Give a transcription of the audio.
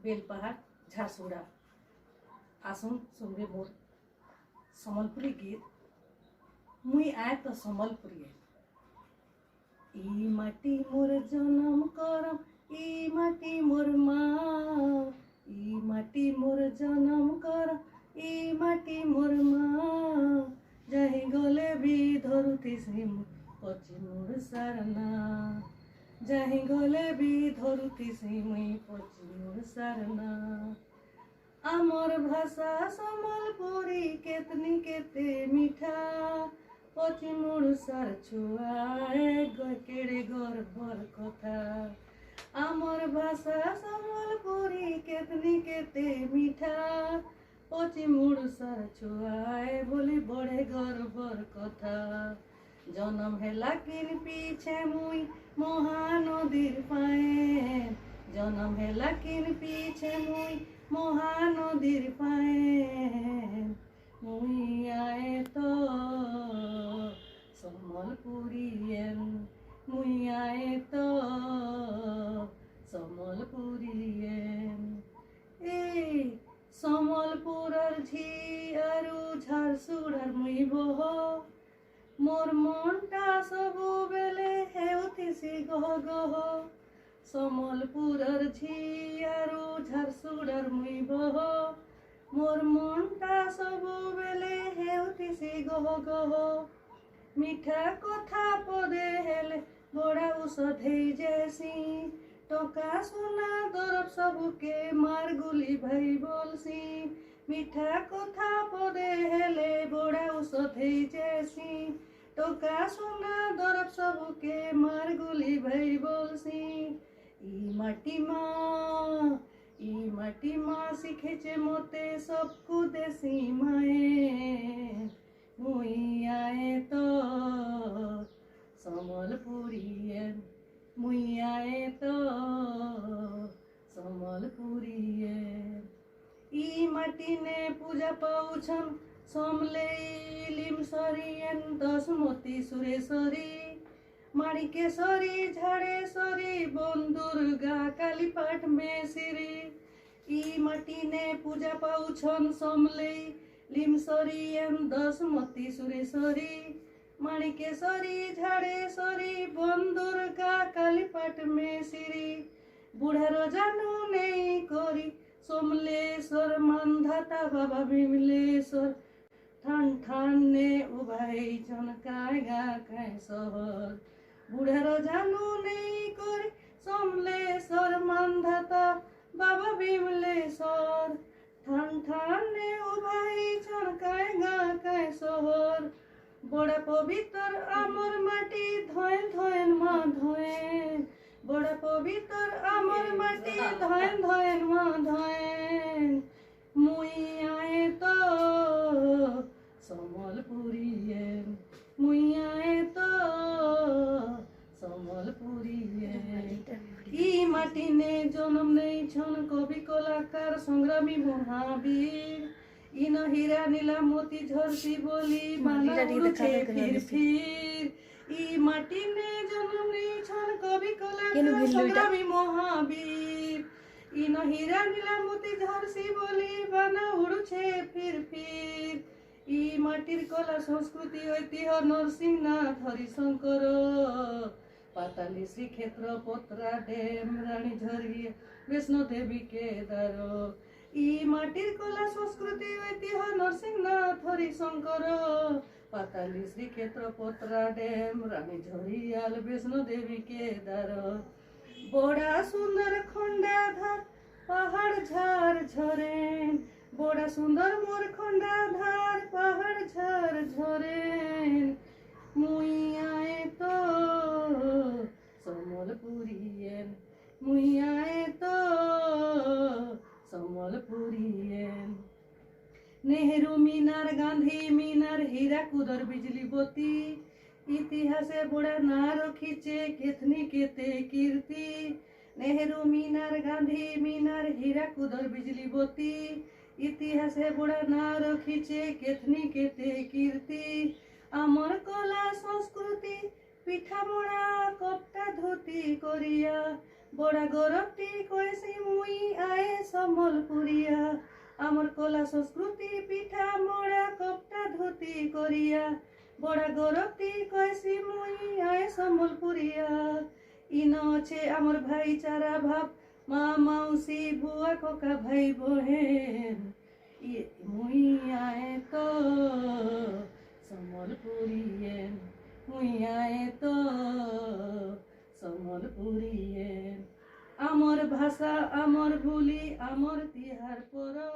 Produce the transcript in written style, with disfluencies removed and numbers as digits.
बेलपाहाड़ झारसुगुड़ा आसुन सुनबे मोर सम्बलपुरी गीत मुई आए तो सम्बलपुरी ई माटी मोर जन्म करम ई माटी मोर माँ ई माटी मोर जन्म करम ई माटी मोर माँ जाहि गले भी धरुती सिम पची मोर सारना जाहि गले भी धरुती सिमुई पची मोर सारना आमर भाषा सम्बलपुरी केतनी केते मिठा पची मोर सार छुआए केड़े गर्भर कथा आमर भाषा सम्बलपुरी केतनी केते मिठा पची मोर सार छुआए बोली बड़े गर्भर कथा जन्म हेला किन पीछे मुई महानदीर पाए जन्म हेला किन पीछे मुई महानदीर पाए मुई आए तो सम्बलपुरियन मुई आए तो सम्बलपुरियन ए सम्बलपुरर झियारु झारसुगुड़ार मुई बह मोर मनटा सबु बेले हेउथिसी गह गह सम्बलपुरर झियारु झारसुगुड़ार मुई बह मोर मनटा सबु बेले हेउथिसी गह गह मिठा कथा पदे हेले बड़ा औषधेई जैसी टका सोना दरब सबके मार गुली भाई बोलसी मिठा कथा पदे हेले बड़ा औषधेई जैसी टका सोना दरब सबके मार गुली भाई बोलसी ई माटी माँ शिखेचे मोते सबको देसी माए मुई आए तो सम्बलपुरियन मुई आए तो सम्बलपुरियन ई माटी ने पूजा पाउछन समलेई लिमसरियन दशमती सुरेश्वरी माणिकेश्वरी झाड़ेश्वरी बन-दुर्गा कालीपाठ में श्री ई माटी ने पूजा पाउछन समलेई लिमसरियन दशमती सुरेश्वरी माणिकेश्वरी झाड़ेश्वरी बन-दुर्गा कालीपाठ में श्री बुढ़ार जानू नहीं करी सोमलेश्वर मानधाता बाबा विमलेश्वर ठान ठान ने उभाई चनकाय गा काय सहर बुढ़ार जानू नहीं करी सोमलेश्वर मानधाता बाबा विमलेश्वर ठान ठान ने उभाई चनकाय गा काय सहर बड़ा पवित्र आमर माटी धोएन धोएन माँ धोएन बड़ा पवित्र आमर माटी धोएन धोएन माँ धोएन मुई आए तो सम्बलपुरियन मुई आए तो सम्बलपुरियन ई माटी ने जन्म नहीं छन कवि कलाकार संग्रामी महावीर इन हीरा नीला मोती झरसी बोली माला उड़े फिर ई माटी ने जन्म नहीं छन कवि कलाकार संग्रामी महावीर इन हीरा नीला मोती झरसी बोली बाना उड़ुछे फिर ई माटिर कला संस्कृति ऐतिह्य नरसिंहनाथ हरिशंकर पाताली श्रीक्षेत्र पोत्रा डेम रानी झरिया वैष्णो देवी केदार ई माटिर कला संस्कृति ऐतिह्य नरसिंहनाथ हरिशंकर पाताली श्रीक्षेत्र पोत्रा डेम रानी झरियाल वैष्णो देवी केदार बड़ा सुंदर खंडाधार पहाड़ झार झरेन बड़ा सुंदर मोर खंडाधार पहाड़ झार झरेन मुई आए तो सम्बलपुरियन मुई आए तो सम्बलपुरियन नेहरू मीनार गांधी मीनार हीराकुदर बिजली बत्ती इतिहासे बड़ा ना रखीचे केतनी केते कीर्ति नेहरू मीनार गांधी मीनार हीराकुदर बिजली बत्ती इतिहासे बड़ा ना रखीचे केतनी केते कीर्ति आमर कला संस्कृति पिठा मोड़ा कपटा धोती करिया बड़ा गौरवटी कैसी मुई आए সম্বলপুরিয়া আমার কলা সংস্কৃতি পিঠা মোড়া কপটা ধুতি করিয়া বড়া গরতি কইসি মুই আয় সম্বলপুরিয়া ইন আছে আমার ভাইচারা ভাব মা মাউসি বুয়া কোকা ভাই বহেন মুই আয় তো সম্বলপুরিয়েন মুই আয় তো সম্বলপুরিয়েন আমার ভাষা আমার বুলি আমার তিহার পরব